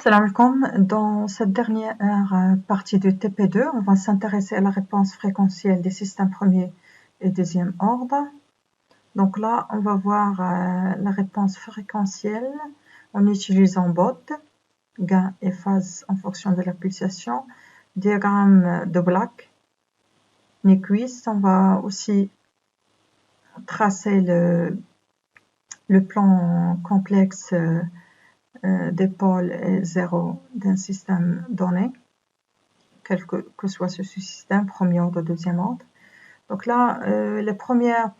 Salam alaikum. Dans cette dernière partie du TP2, on va s'intéresser à la réponse fréquentielle des systèmes premier et deuxième ordre. Donc là, on va voir la réponse fréquentielle en utilisant BOD, gain et phase en fonction de la pulsation, diagramme de Black, Nyquist. On va aussi tracer le plan complexe des pôles et zéro d'un système donné, quel que soit ce système, premier ordre, deuxième ordre. Donc là, la première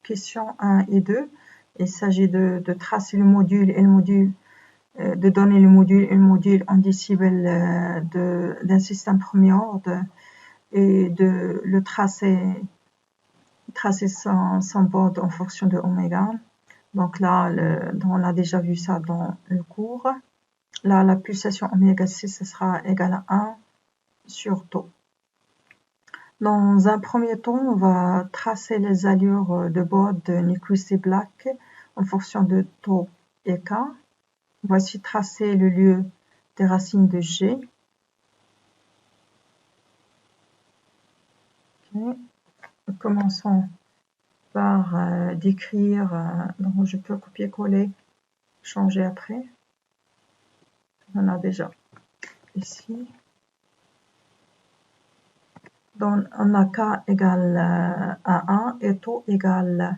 question 1 et 2, il s'agit de tracer le module et le module, de donner le module et le module en décibels d'un système premier ordre et de le tracer son bord en fonction de oméga. Donc là, on a déjà vu ça dans le cours. Là, la pulsation oméga 6, ce sera égal à 1 sur tau. Dans un premier temps, on va tracer les allures de bord de Nyquist et Black en fonction de tau et k. Voici tracer le lieu des racines de G. Okay. Commençons par décrire, donc je peux copier-coller, changer après. On a déjà ici. Donc on a k égale à 1 et tau égale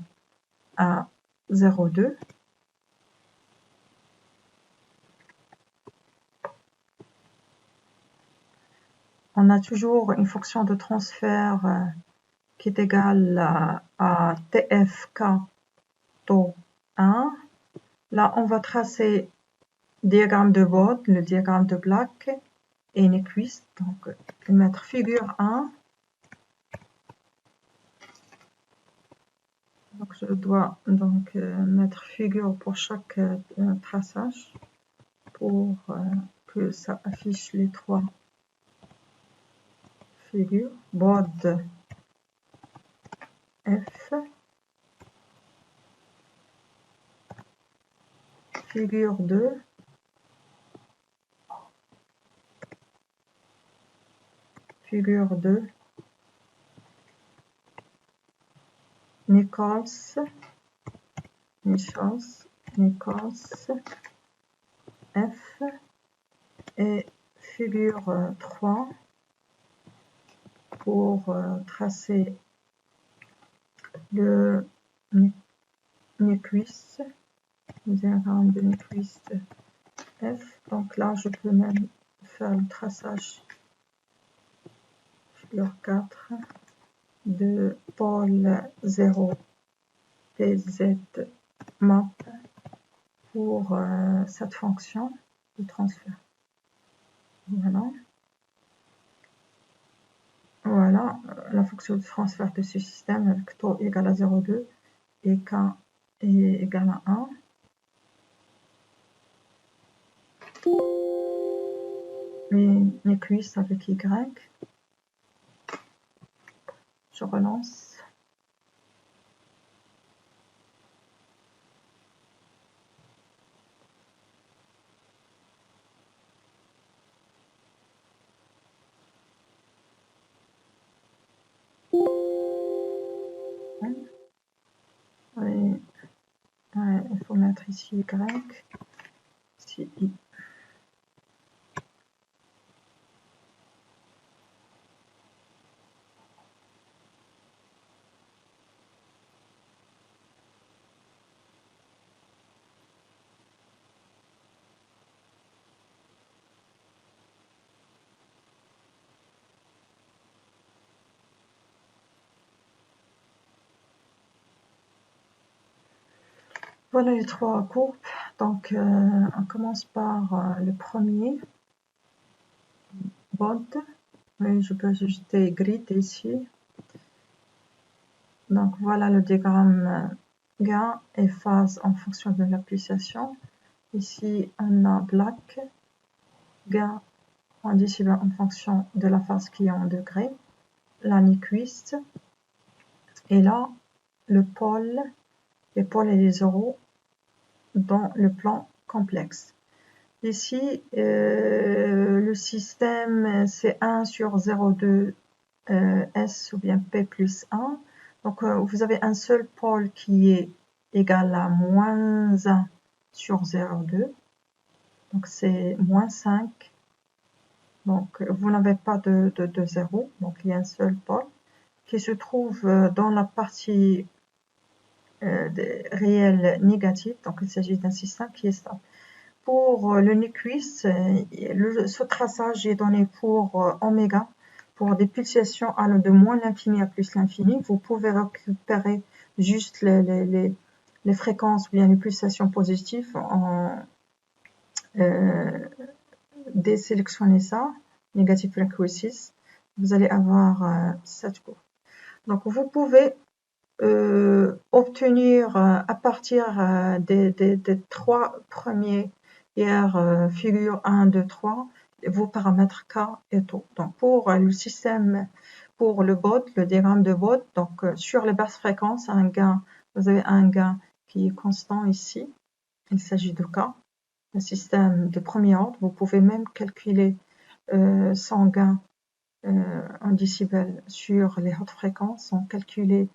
à 0,2. On a toujours une fonction de transfert qui est égale à TFK tau 1. Là, on va tracer le diagramme de Bode, le diagramme de Black et Nyquist. Donc, mettre figure 1. Donc, je dois donc mettre figure pour chaque traçage pour que ça affiche les trois figures. Bode F, figure 2, figure 2, Nichols, F, et figure 3 pour tracer le Nyquist, le diagramme de Nyquist F. Donc là, je peux même faire le traçage figure 4 de pôle 0 PZ map pour cette fonction de transfert. Voilà la fonction de transfert de ce système avec tau égale à 0,2 et k est égal à 1. Et Nyquist avec Y. Je relance. Et, il faut mettre ici Y, ici I. Voilà les trois courbes. Donc, on commence par le premier, Bode. Oui, je peux ajouter grid ici. Donc, voilà le diagramme gain et phase en fonction de la pulsation. Ici, on a Black, gain en décibels en fonction de la phase qui est en degrés. La Nyquist. Et là, les pôles et les zéros dans le plan complexe. Ici, le système, c'est 1 sur 0,2 S ou bien P plus 1. Donc, vous avez un seul pôle qui est égal à moins 1 sur 0,2. Donc, c'est moins 5. Donc, vous n'avez pas de 0. Donc, il y a un seul pôle qui se trouve dans la partie réelle négative. Donc, il s'agit d'un système qui est stable. Pour le Nyquist, ce traçage est donné pour oméga. Pour des pulsations allant de moins l'infini à plus l'infini, vous pouvez récupérer juste les fréquences ou bien les pulsations positives en désélectionner ça, negative frequencies, vous allez avoir cette courbe. Donc vous pouvez obtenir à partir des 3 premiers figures 1, 2, 3, vos paramètres K et taux. Donc pour le système, pour le bot, le diagramme de bot, donc sur les basses fréquences, vous avez un gain qui est constant ici, il s'agit de K. Un système de premier ordre, vous pouvez même calculer son gain en décibels sur les hautes fréquences, sans calculer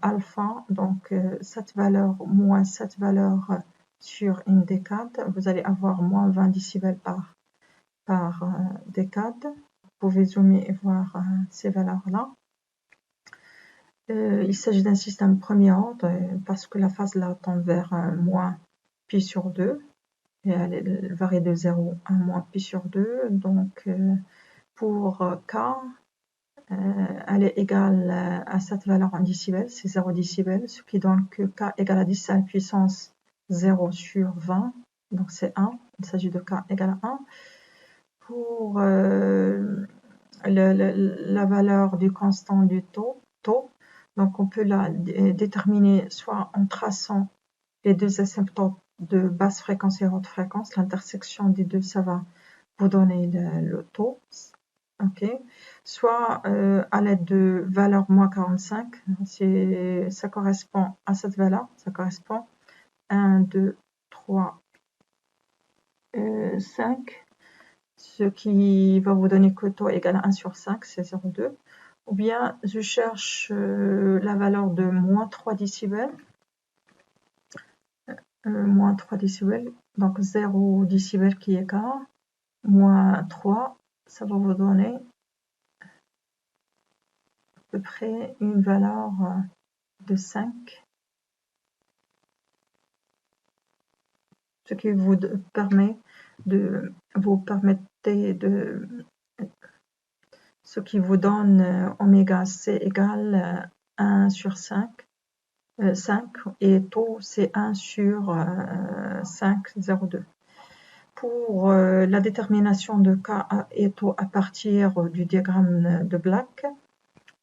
alpha, donc cette valeur moins cette valeur sur une décade, vous allez avoir moins 20 décibels par décade. Vous pouvez zoomer et voir ces valeurs-là. Il s'agit d'un système premier ordre parce que la phase là tend vers moins pi sur 2 et elle varie de 0 à moins pi sur 2. Donc pour K, elle est égale à cette valeur en décibels, c'est 0 décibels, ce qui donne que K égale à 10 à la puissance 0 sur 20, donc c'est 1, il s'agit de K égale à 1. Pour la valeur du constant du taux, donc on peut la déterminer soit en traçant les deux asymptotes de basse fréquence et haute fréquence, l'intersection des deux, ça va vous donner le taux. Ok, soit à l'aide de valeur moins 45, ça correspond à cette valeur, ça correspond 1, 2, 3, 5, ce qui va vous donner que taux égale à 1 sur 5, c'est 0,2. Ou bien je cherche la valeur de moins 3 décibels, donc 0 décibels qui est K, moins 3, ça va vous donner à peu près une valeur de 5, ce qui vous permet ce qui vous donne oméga C égale 1 sur 5, et taux c'est 1 sur 5, 0,2. Pour la détermination de K et taux à partir du diagramme de Black,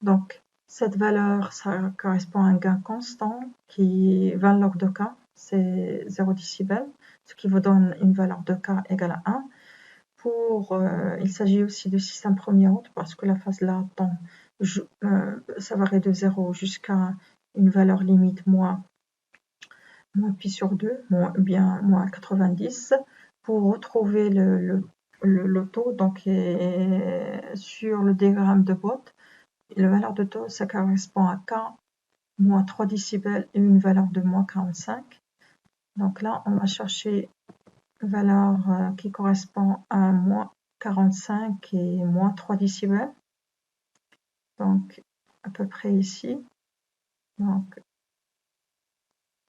donc cette valeur, ça correspond à un gain constant qui 20 log de K, c'est 0 décibel, ce qui vous donne une valeur de K égale à 1. Il s'agit aussi de système premier ordre parce que la phase là ça varie de 0 jusqu'à une valeur limite moins pi sur 2, moins 90. Pour retrouver le taux, donc sur le diagramme de Bott, la valeur de taux, ça correspond à K moins 3 décibels et une valeur de moins 45. Donc là, on va chercher une valeur qui correspond à moins 45 et moins 3 décibels. Donc, à peu près ici. Donc,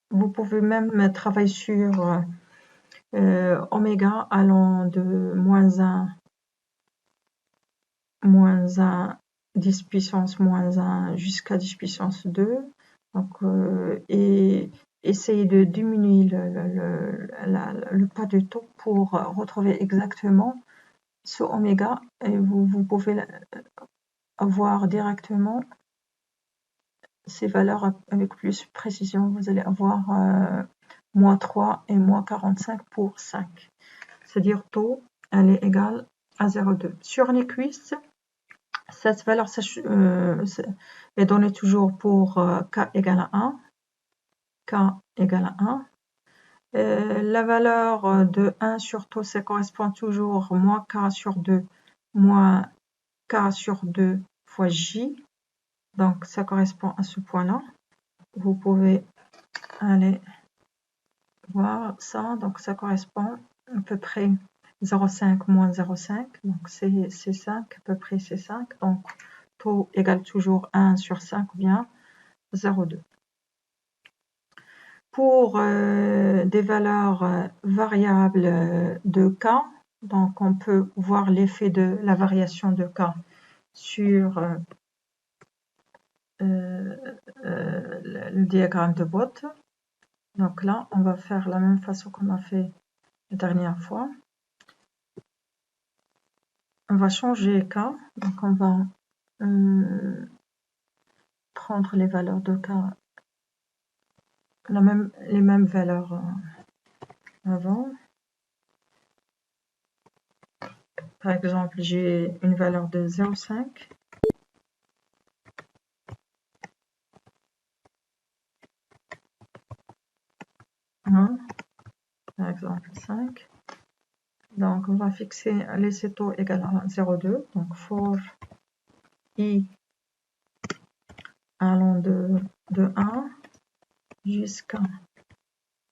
vous pouvez même travailler sur oméga allant de moins 1, 10 puissance moins 1 jusqu'à 10 puissance 2. Donc, et essayer de diminuer le pas de taux pour retrouver exactement ce oméga. Et vous pouvez avoir directement ces valeurs avec plus de précision. Vous allez avoir moins 3 et moins 45 pour 5. C'est-à-dire taux, elle est égale à 0,2. Sur Nyquist, cette valeur est donnée toujours pour K égale à 1. K égale à 1. La valeur de 1 sur taux, ça correspond toujours moins k sur 2 moins k sur 2 fois j. Donc, ça correspond à ce point-là. Vous pouvez aller voir ça. Donc, ça correspond à peu près 0,5 moins 0,5. Donc, c'est 5, à peu près c'est 5. Donc, taux égale toujours 1 sur 5 ou bien 0,2. Pour des valeurs variables de k, donc on peut voir l'effet de la variation de k sur le diagramme de Bott. Donc là, on va faire la même façon qu'on a fait la dernière fois. On va changer k, donc on va prendre les valeurs de k, les mêmes valeurs avant. Par exemple, j'ai une valeur de 0,5. Par exemple 5. Donc, on va fixer laisser taux égal à 0,2. Donc, for i allant de 1 jusqu'à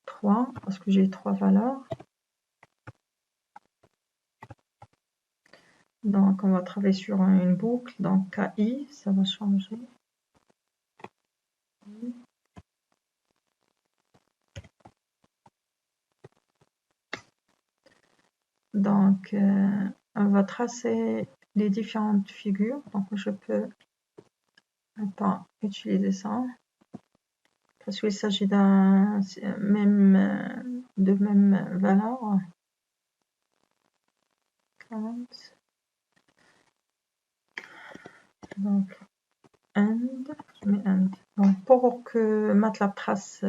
3, parce que j'ai 3 valeurs. Donc, on va travailler sur une boucle. Donc, KI, ça va changer. Donc, on va tracer les différentes figures. Donc, je peux pas utiliser ça parce qu'il s'agit de même valeur. Donc, end, je mets end. Donc, pour que MATLAB trace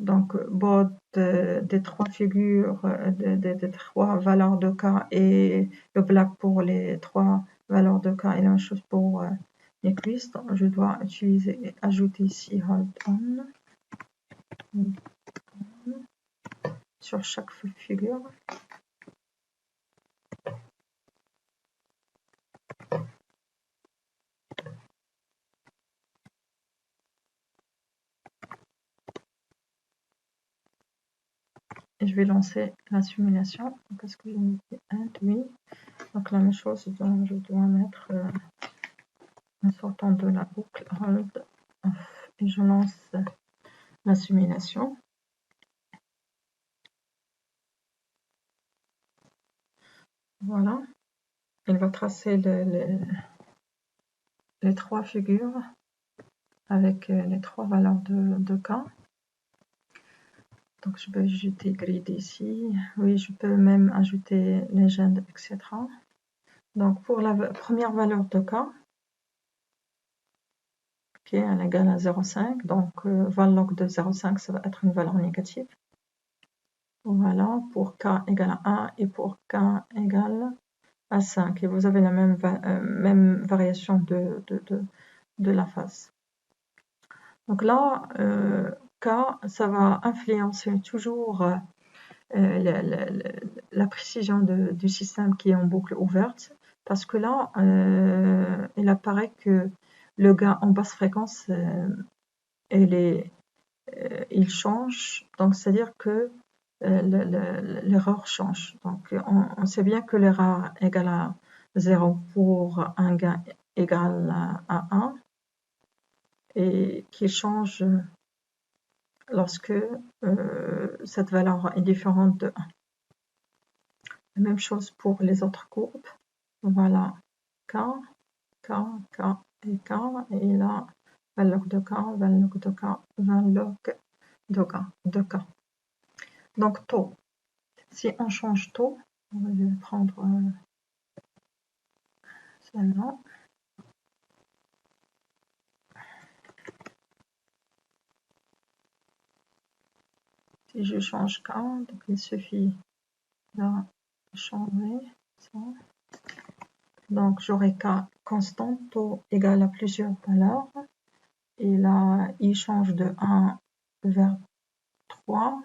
donc Bott des 3 figures, des 3 valeurs de k et le black pour les 3 valeurs de k et la même chose pour Nyquist, je dois ajouter ici hold on sur chaque figure. Et je vais lancer la simulation. Qu'est-ce que j'ai mis? Oui. Donc la même chose, donc je dois mettre en sortant de la boucle hold off et je lance la simulation. Voilà. Il va tracer les 3 figures avec les 3 valeurs de k. Donc je peux ajouter grid ici. Oui, je peux même ajouter legend, etc. Donc pour la première valeur de k, qui est égale à 0,5, donc vallog de 0,5, ça va être une valeur négative. Voilà, pour k égale à 1 et pour k égale à 5. Et vous avez la même variation de la phase. Donc là, K, ça va influencer toujours la précision du système qui est en boucle ouverte, parce que là, il apparaît que le gain en basse fréquence, il change, donc c'est-à-dire que l'erreur change. Donc on sait bien que l'erreur égale à 0 pour un gain égal à 1 et qui change lorsque cette valeur est différente de 1. La même chose pour les autres courbes. Voilà, K, K, K et K. Et là, valeur de K, valeur de K, valeur de K. Donc, taux. Si on change taux, je vais prendre celle-là. Si je change K, donc il suffit de changer ça. Donc j'aurai K constant, taux égal à plusieurs valeurs. Et là, il change de 1 vers 3.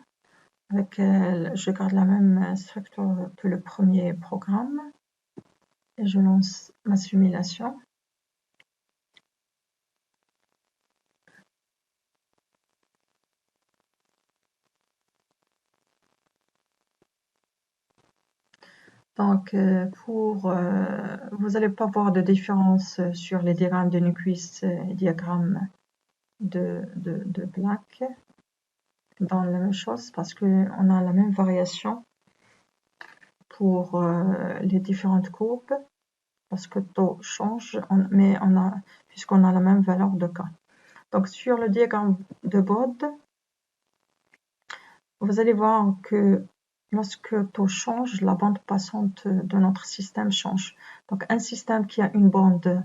je garde la même structure que le premier programme et je lance ma simulation. Donc, vous n'allez pas voir de différence sur les diagrammes de Nyquist et diagrammes de Black dans la même chose parce qu'on a la même variation pour les différentes courbes parce que taux change, mais puisqu'on a la même valeur de K. Donc, sur le diagramme de Bode, vous allez voir que lorsque taux change, la bande passante de notre système change. Donc, un système qui a une bande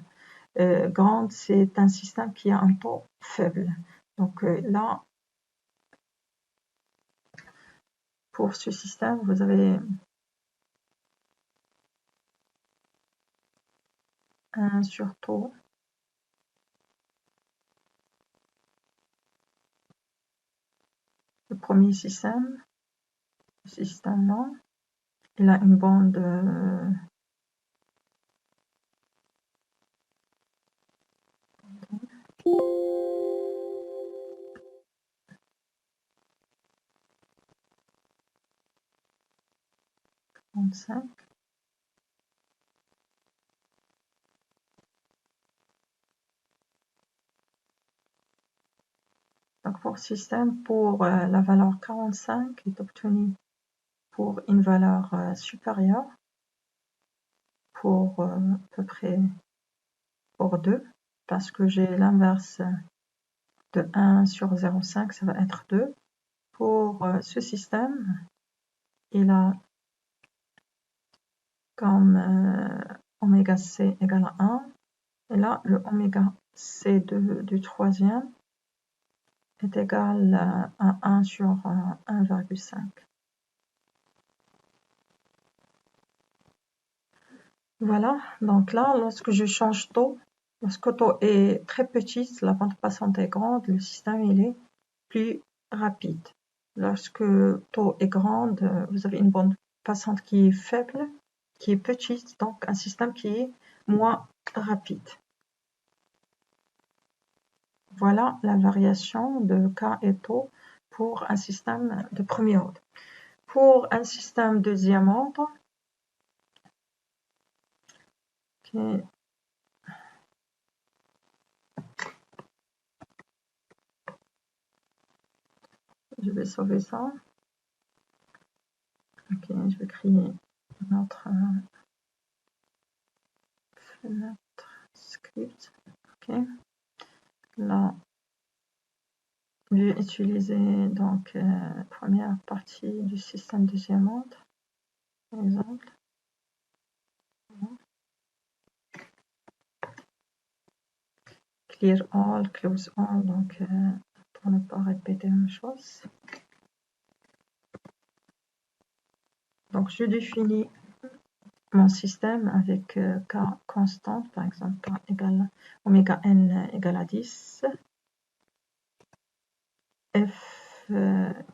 grande, c'est un système qui a un taux faible. Donc là, pour ce système, vous avez un surtaux le premier système, ce système-là, il a une bande trente-cinq. Donc pour système, pour la valeur 45 est obtenue pour une valeur supérieure pour à peu près pour 2, parce que j'ai l'inverse de 1 sur 0,5, ça va être 2. Pour ce système, il a comme oméga c égale à 1, et là le oméga c du troisième est égal à 1 sur 1,5. Voilà, donc là, lorsque je change taux, lorsque taux est très petit, la bande passante est grande, le système il est plus rapide. Lorsque taux est grande, vous avez une bande passante qui est faible, qui est petite, donc un système qui est moins rapide. Voilà la variation de K et taux pour un système de premier ordre. Pour un système de deuxième ordre, okay, je vais sauver ça. Ok, je vais créer notre fenêtre script. Ok, là, je vais utiliser donc première partie du système deuxième ordre, par exemple. Clear all, close all, donc pour ne pas répéter la même chose. Donc je définis mon système avec K constante, par exemple K égale oméga n égale à 10. F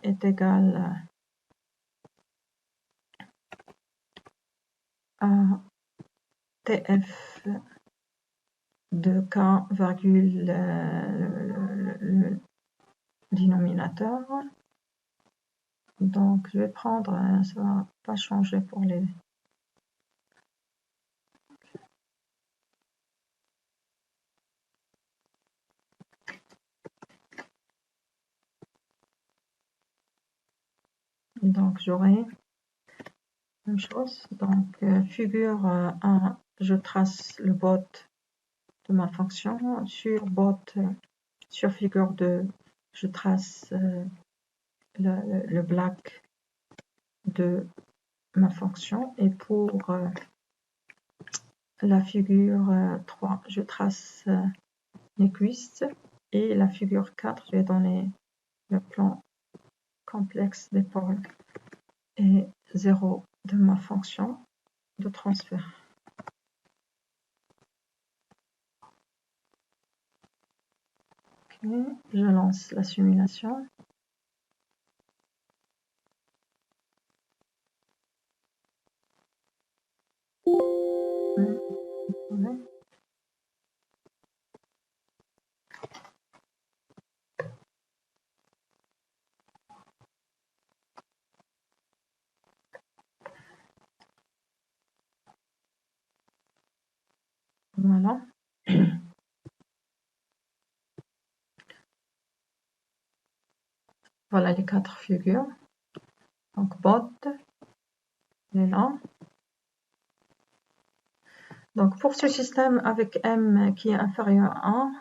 est égal à TF de K virgule le dénominateur. Donc je vais prendre, ça va pas changer pour les... Donc j'aurai même chose. Donc figure 1, je trace le bot de ma fonction. Sur figure 2, je trace le black de ma fonction. Et pour la figure 3, je trace Nyquist. Et la figure 4, je vais donner le plan complexe d'épaule et 0 de ma fonction de transfert. Okay, je lance la simulation. Voilà. Voilà les 4 figures. Donc bot, il est là. Donc pour ce système avec m qui est inférieur à 1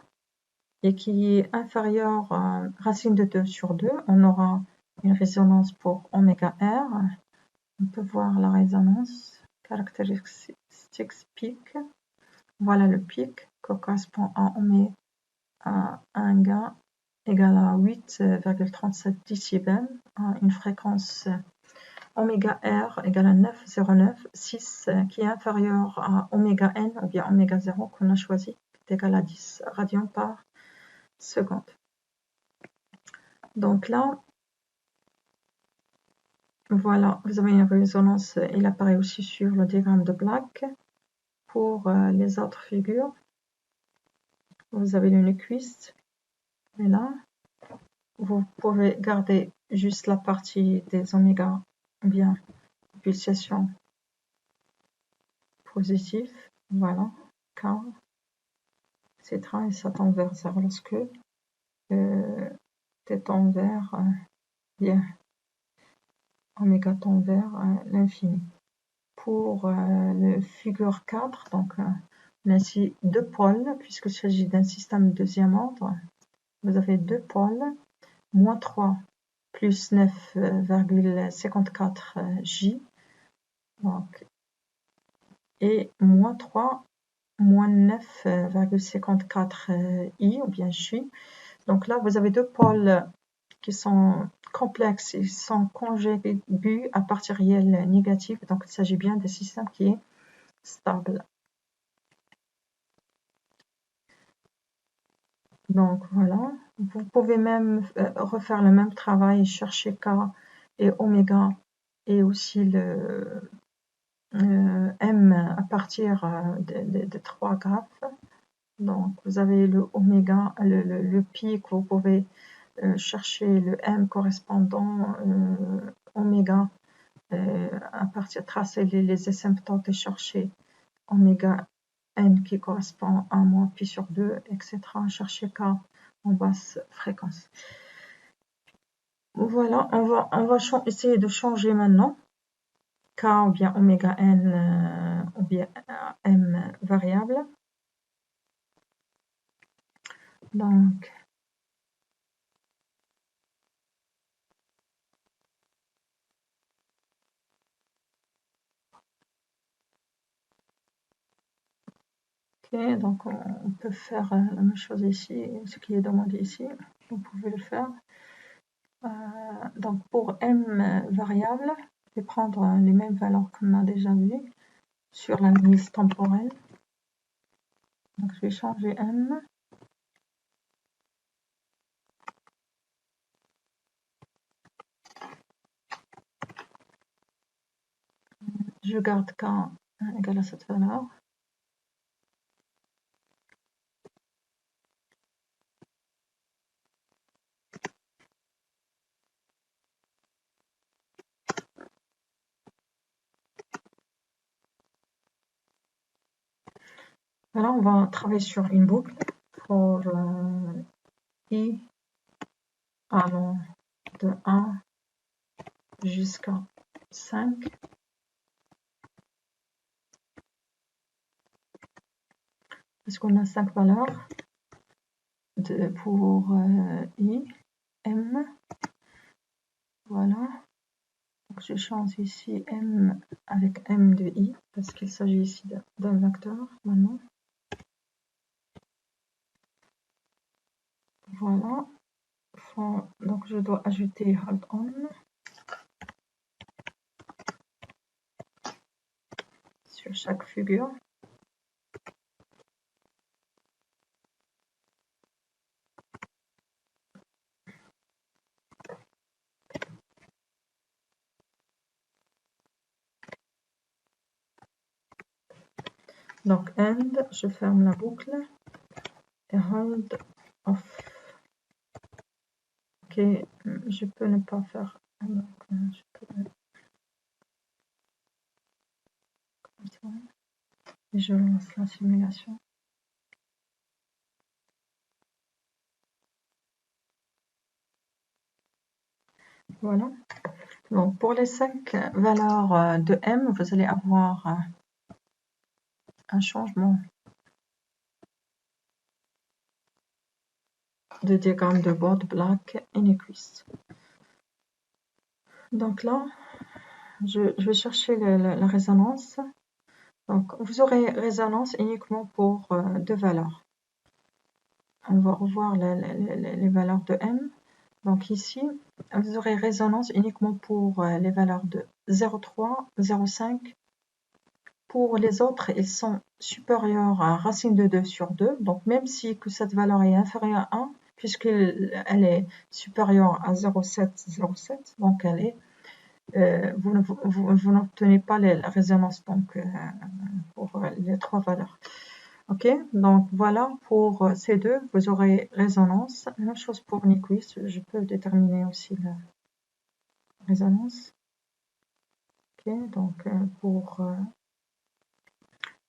et qui est inférieur à racine de 2 sur 2, on aura une résonance pour oméga R. On peut voir la résonance, caractéristiques pic. Voilà le pic qui correspond à oméga à 1 gain égale à 8,37 décibels, à une fréquence oméga R égale à 9,09,6 qui est inférieur à oméga n ou bien oméga 0 qu'on a choisi, qui est égal à 10 radians par seconde. Donc là, voilà, vous avez une résonance, il apparaît aussi sur le diagramme de Black. Pour les autres figures, vous avez le Nyquist, et là, vous pouvez garder juste la partie des oméga, ou bien pulsation positive, voilà, K, etc. Et ça tend vers 0 lorsque t tend vers bien oméga tend vers l'infini. Pour le figure 4, donc on a ici deux pôles, puisqu'il s'agit d'un système de deuxième ordre. Vous avez deux pôles, moins 3 plus 9,54 J, donc, et moins 3 moins 9,54 I ou bien J. Donc là, vous avez deux pôles qui sont complexes, ils sont conjugués à partiels négatifs, donc il s'agit bien d'un système qui est stable. Donc voilà, vous pouvez même refaire le même travail, chercher K et oméga et aussi le M à partir de 3 graphes. Donc vous avez le oméga, le pic, vous pouvez chercher le M correspondant oméga à partir de tracer les asymptotes et chercher oméga n qui correspond à moins pi sur 2, etc. Chercher K en basse fréquence. Voilà, on va essayer de changer maintenant K ou bien oméga n ou bien M variable. Donc, ok, donc on peut faire la même chose ici, ce qui est demandé ici, vous pouvez le faire. Donc pour M variable, je vais prendre les mêmes valeurs qu'on a déjà vues sur l'analyse temporelle. Donc je vais changer M. Je garde K égale à cette valeur. Voilà, on va travailler sur une boucle pour I allant de 1 jusqu'à 5. Parce qu'on a 5 valeurs pour I, M. Voilà. Donc je change ici M avec M de I, parce qu'il s'agit ici d'un vecteur maintenant. Voilà. Donc je dois ajouter hold on sur chaque figure. Donc end, je ferme la boucle et hold off. Ok, je peux ne pas faire. Donc, je peux comme ça. Et je lance la simulation. Voilà. Donc pour les 5 valeurs de M, vous allez avoir un changement de diagramme de Bode, Black et Nyquist. Donc là, je vais chercher la résonance. Donc vous aurez résonance uniquement pour 2 valeurs. On va revoir les valeurs de M. Donc ici, vous aurez résonance uniquement pour les valeurs de 0,3, 0,5. Pour les autres, ils sont supérieurs à racine de 2 sur 2. Donc même si que cette valeur est inférieure à 1, puisqu'elle est supérieure à 0,7, 0,7, donc elle est, vous n'obtenez pas la résonance donc, pour les 3 valeurs. Ok, donc voilà pour ces deux, vous aurez résonance. Même chose pour Nyquist, je peux déterminer aussi la résonance. Ok, donc pour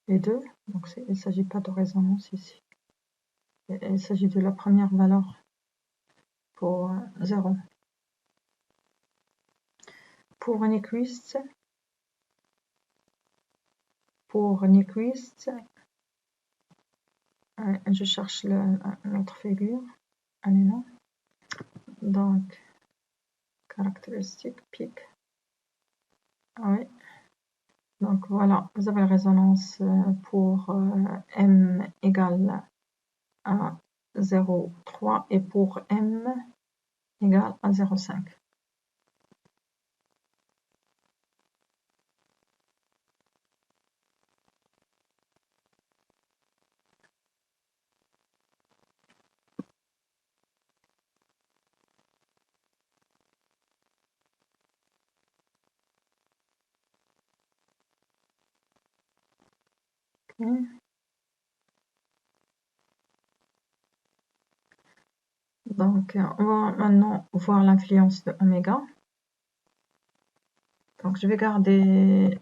les deux, donc il ne s'agit pas de résonance ici. Il s'agit de la première valeur pour 0. Pour Nyquist, je cherche l'autre figure. Allez, non. Donc, caractéristique, pic. Ah oui. Donc voilà, vous avez la résonance pour M égale à 0,3 et pour M égale à 0,5. Okay. Donc, on va maintenant voir l'influence de oméga. Donc, je vais garder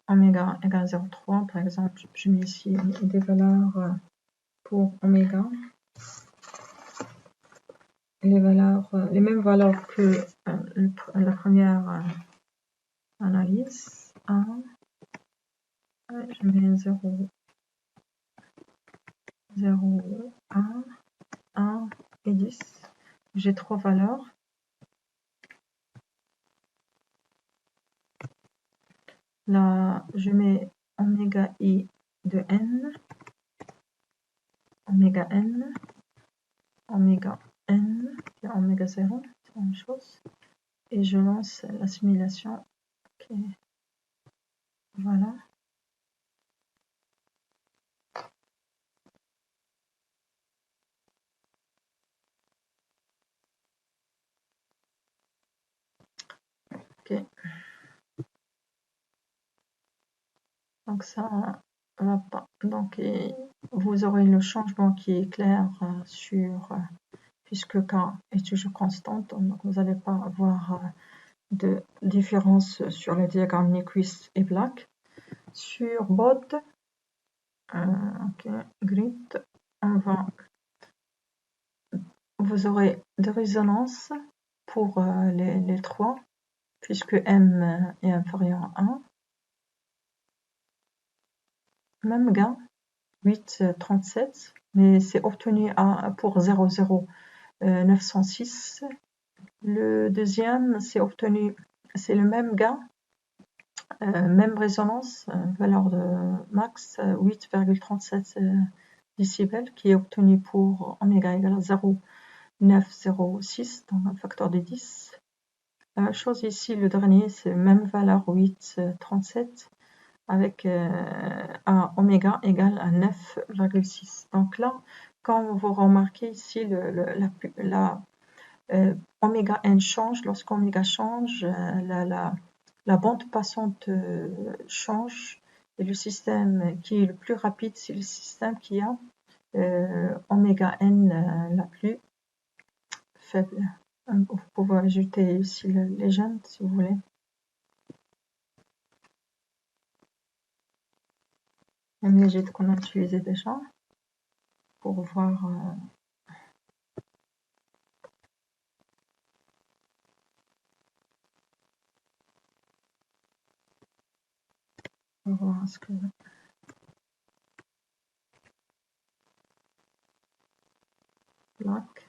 oméga égale 0,3. Par exemple, je mets ici des valeurs pour oméga. Les mêmes valeurs que la première analyse. 1, je mets 0, 0, 1 et 10. J'ai 3 valeurs. Là, je mets oméga i de n, oméga n, oméga n, et oméga 0, c'est la même chose. Et je lance la simulation. Ok. Voilà. Ok. Donc ça va pas. Donc vous aurez le changement qui est clair sur puisque K est toujours constante, donc vous n'allez pas avoir de différence sur le diagramme Nyquist et Black. Sur Bode, ok, grid, vous aurez de résonance pour les 3, puisque M est inférieur à 1. Même gain, 8,37, mais c'est obtenu pour 0,0906. Le deuxième, c'est le même gain, même résonance, valeur de max 8,37 décibels, qui est obtenu pour oméga égale à 0,906, donc un facteur de 10. La même chose ici, le dernier, c'est même valeur 8,37 avec un oméga égale à 9,6. Donc là, quand vous remarquez ici, oméga n change, lorsqu'oméga change, la bande passante change Et le système qui est le plus rapide, c'est le système qui a oméga n la plus faible. Vous pouvez ajouter ici le legend si vous voulez. Même legend qu'on a utilisé déjà pour voir ce que black.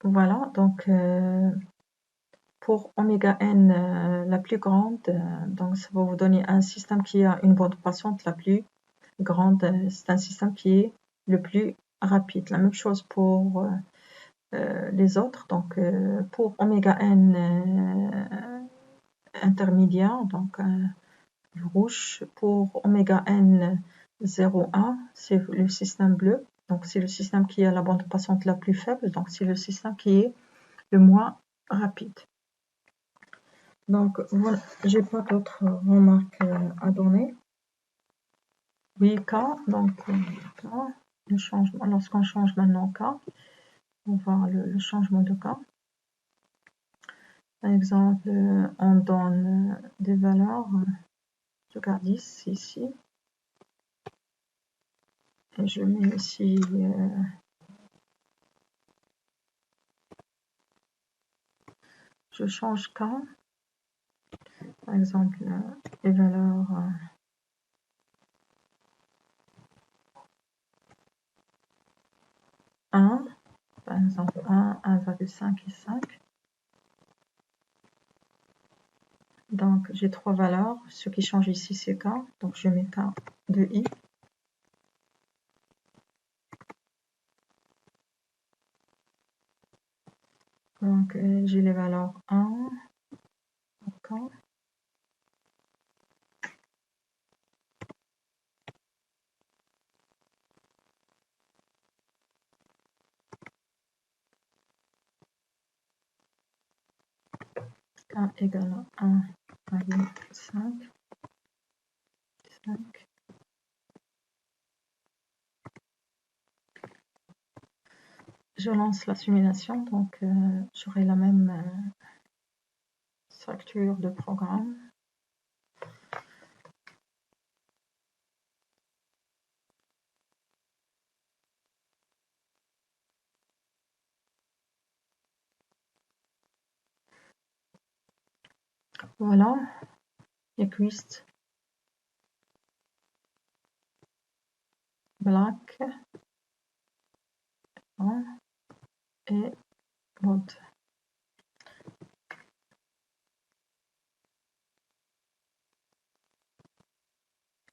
Voilà, donc pour oméga n la plus grande, donc ça va vous donner un système qui a une bande passante la plus grande, c'est un système qui est le plus rapide. La même chose pour les autres, donc pour oméga n intermédiaire, donc le rouge, pour oméga n 0,1, c'est le système bleu, donc c'est le système qui a la bande passante la plus faible, donc c'est le système qui est le moins rapide. Donc voilà, j'ai pas d'autres remarques à donner. Oui, K, donc K, le changement, lorsqu'on change maintenant K, on va voir le changement de K. Par exemple, on donne des valeurs, je garde 10 ici, et je mets ici je change K, par exemple, les valeurs 1, par exemple 1, 1,5 et 5. Donc j'ai trois valeurs, ce qui change ici c'est K, donc je mets K de I. Donc j'ai les valeurs 1, K, K égale à 1,5, 5. Je lance la simulation, donc j'aurai la même structure de programme. Voilà, Equist, Black, et Mode.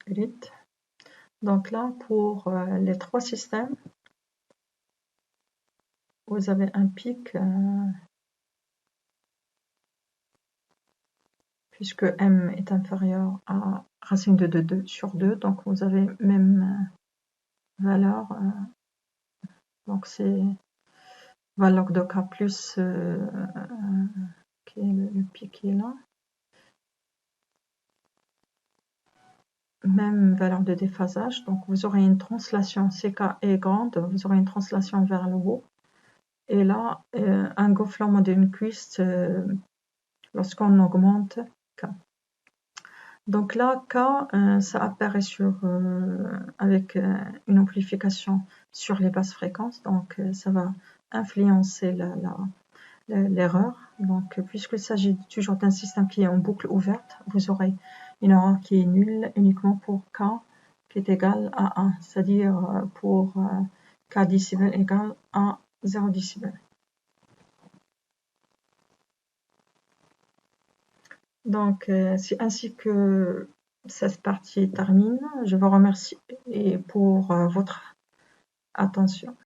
Grid. Donc là, pour les trois systèmes, vous avez un pic, puisque m est inférieur à racine de 2 sur 2, donc vous avez même valeur, donc c'est valeur de k plus qui est le pic qui est là. Même valeur de déphasage, donc vous aurez une translation, CK est grande, vous aurez une translation vers le haut. Et là, un gonflement d'une cuisse lorsqu'on augmente K. Donc là, K, ça apparaît avec une amplification sur les basses fréquences, donc ça va influencer l'erreur. Donc, puisqu'il s'agit toujours d'un système qui est en boucle ouverte, vous aurez une erreur qui est nulle uniquement pour K qui est égal à 1, c'est-à-dire pour K décibel égale à 0 décibel. Donc, c'est ainsi que cette partie termine. Je vous remercie pour votre attention.